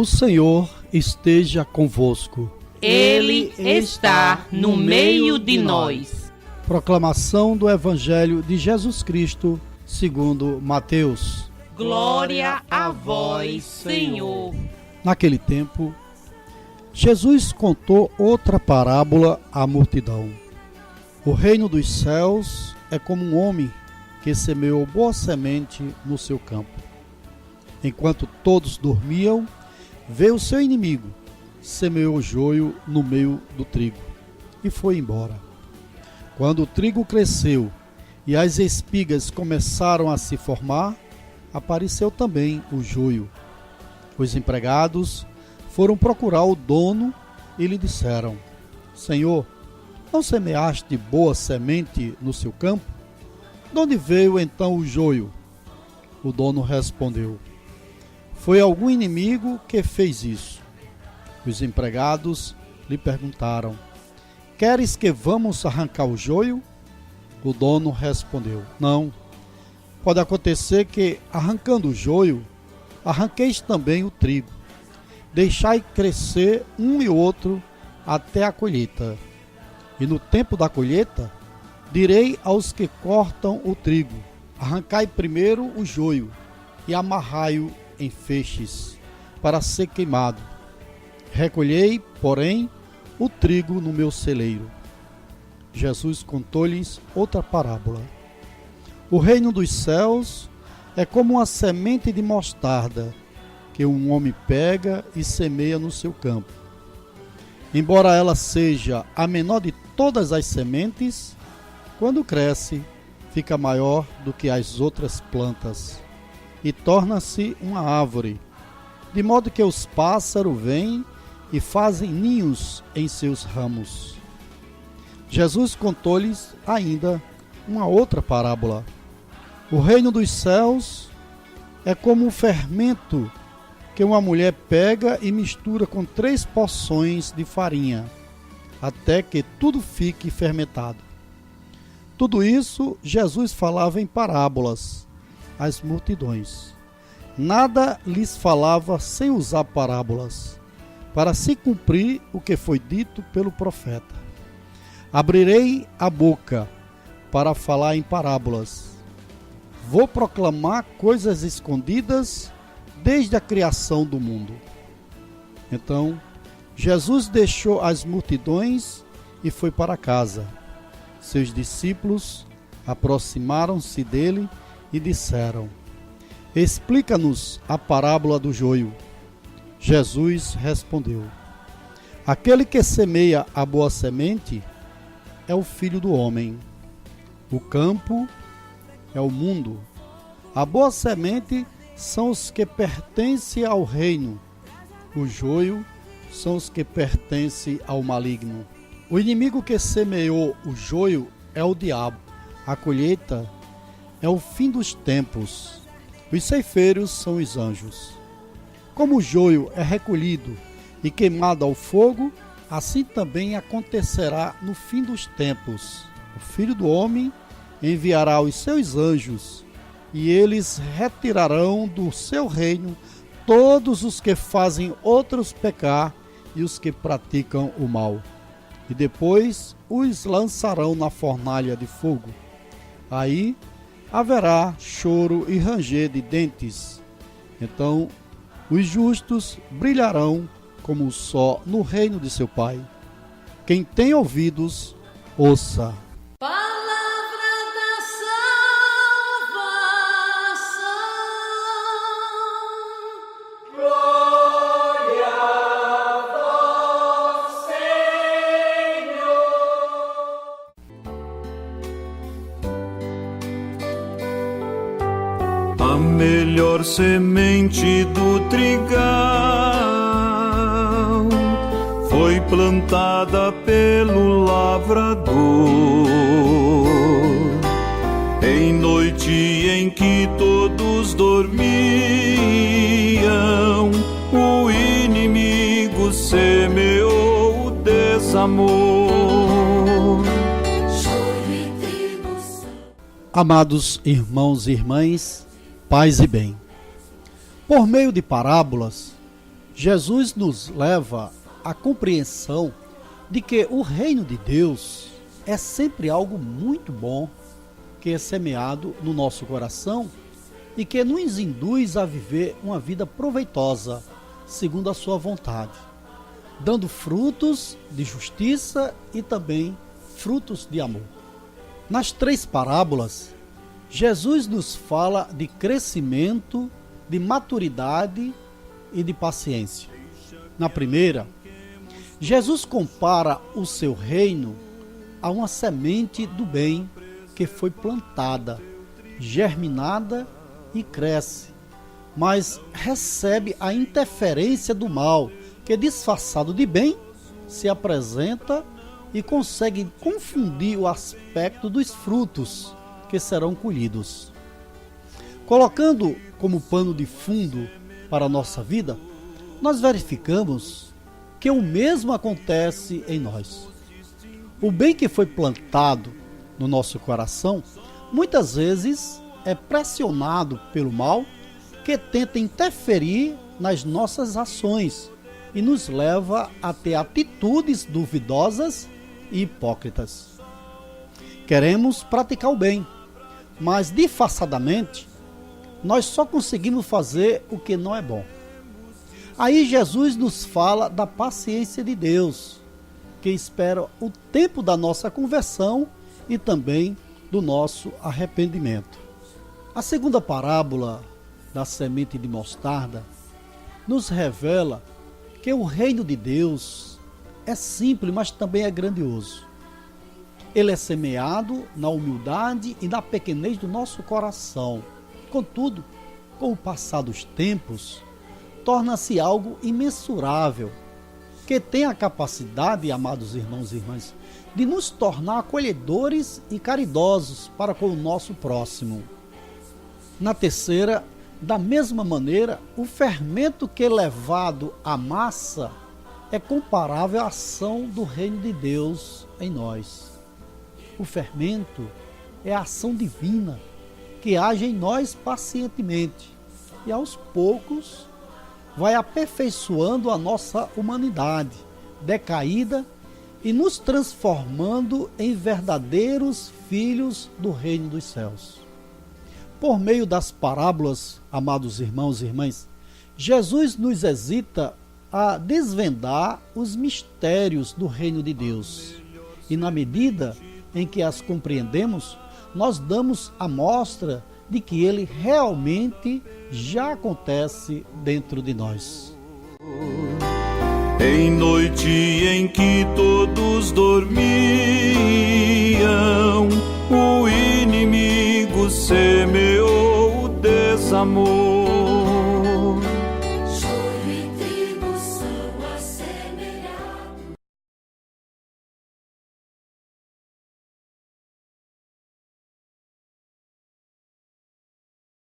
O Senhor esteja convosco. Ele está no meio de nós. Proclamação do Evangelho de Jesus Cristo, segundo Mateus. Glória a vós, Senhor. Naquele tempo, Jesus contou outra parábola à multidão. O reino dos céus é como um homem que semeou boa semente no seu campo. Enquanto todos dormiam, veio o seu inimigo, semeou joio no meio do trigo e foi embora. Quando o trigo cresceu e as espigas começaram a se formar, apareceu também o joio. Os empregados foram procurar o dono e lhe disseram: Senhor, não semeaste boa semente no seu campo? De onde veio então o joio? O dono respondeu: Foi algum inimigo que fez isso. Os empregados lhe perguntaram: Queres que vamos arrancar o joio? O dono respondeu: Não. Pode acontecer que, arrancando o joio, arranqueis também o trigo. Deixai crescer um e outro até a colheita. E no tempo da colheita, direi aos que cortam o trigo: Arrancai primeiro o joio e amarrai-o em feixes, para ser queimado. Recolhei, porém, o trigo no meu celeiro. Jesus contou-lhes outra parábola. O reino dos céus é como uma semente de mostarda, que um homem pega e semeia no seu campo. Embora ela seja a menor de todas as sementes, quando cresce, fica maior do que as outras plantas e torna-se uma árvore, de modo que os pássaros vêm e fazem ninhos em seus ramos. Jesus contou-lhes ainda uma outra parábola. O reino dos céus é como um fermento que uma mulher pega e mistura com 3 porções de farinha, até que tudo fique fermentado. Tudo isso Jesus falava em parábolas às multidões. Nada lhes falava sem usar parábolas, para se cumprir o que foi dito pelo profeta: Abrirei a boca para falar em parábolas. Vou proclamar coisas escondidas desde a criação do mundo. Então, Jesus deixou as multidões e foi para casa. Seus discípulos aproximaram-se dele e disseram: Explica-nos a parábola do joio. Jesus respondeu: Aquele que semeia a boa semente é o Filho do Homem. O campo é o mundo. A boa semente são os que pertencem ao reino. O joio são os que pertencem ao maligno. O inimigo que semeou o joio é o diabo. A colheita é o fim dos tempos. Os ceifeiros são os anjos. Como o joio é recolhido e queimado ao fogo, assim também acontecerá no fim dos tempos. O Filho do Homem enviará os seus anjos, e eles retirarão do seu reino todos os que fazem outros pecar e os que praticam o mal. E depois os lançarão na fornalha de fogo. Aí haverá choro e ranger de dentes. Então os justos brilharão como o sol no reino de seu Pai. Quem tem ouvidos, ouça. Palavra da salvação. Glória a vós, A melhor semente do trigal foi plantada pelo lavrador. Em noite em que todos dormiam, o inimigo semeou o desamor. Amados irmãos e irmãs, paz e bem. Por meio de parábolas, Jesus nos leva à compreensão de que o reino de Deus é sempre algo muito bom que é semeado no nosso coração e que nos induz a viver uma vida proveitosa, segundo a sua vontade, dando frutos de justiça e também frutos de amor. Nas 3 parábolas, Jesus nos fala de crescimento, de maturidade e de paciência. Na primeira, Jesus compara o seu reino a uma semente do bem que foi plantada, germinada e cresce, mas recebe a interferência do mal, que disfarçado de bem, se apresenta e consegue confundir o aspecto dos frutos que serão colhidos. Colocando como pano de fundo para a nossa vida, nós verificamos que o mesmo acontece em nós. O bem que foi plantado no nosso coração, muitas vezes é pressionado pelo mal, que tenta interferir nas nossas ações e nos leva a ter atitudes duvidosas e hipócritas. Queremos praticar o bem, mas disfarçadamente nós só conseguimos fazer o que não é bom. Aí Jesus nos fala da paciência de Deus, que espera o tempo da nossa conversão e também do nosso arrependimento. A segunda parábola da semente de mostarda nos revela que o reino de Deus é simples, mas também é grandioso. Ele é semeado na humildade e na pequenez do nosso coração. Contudo, com o passar dos tempos, torna-se algo imensurável, que tem a capacidade, amados irmãos e irmãs, de nos tornar acolhedores e caridosos para com o nosso próximo. Na terceira, da mesma maneira, o fermento que é levado à massa é comparável à ação do reino de Deus em nós. O fermento é a ação divina que age em nós pacientemente e aos poucos vai aperfeiçoando a nossa humanidade decaída e nos transformando em verdadeiros filhos do reino dos céus. Por meio das parábolas, amados irmãos e irmãs, Jesus nos excita a desvendar os mistérios do reino de Deus. E na medida em que as compreendemos, nós damos a mostra de que ele realmente já acontece dentro de nós. Em noite em que todos dormiam, o inimigo semeou o desamor.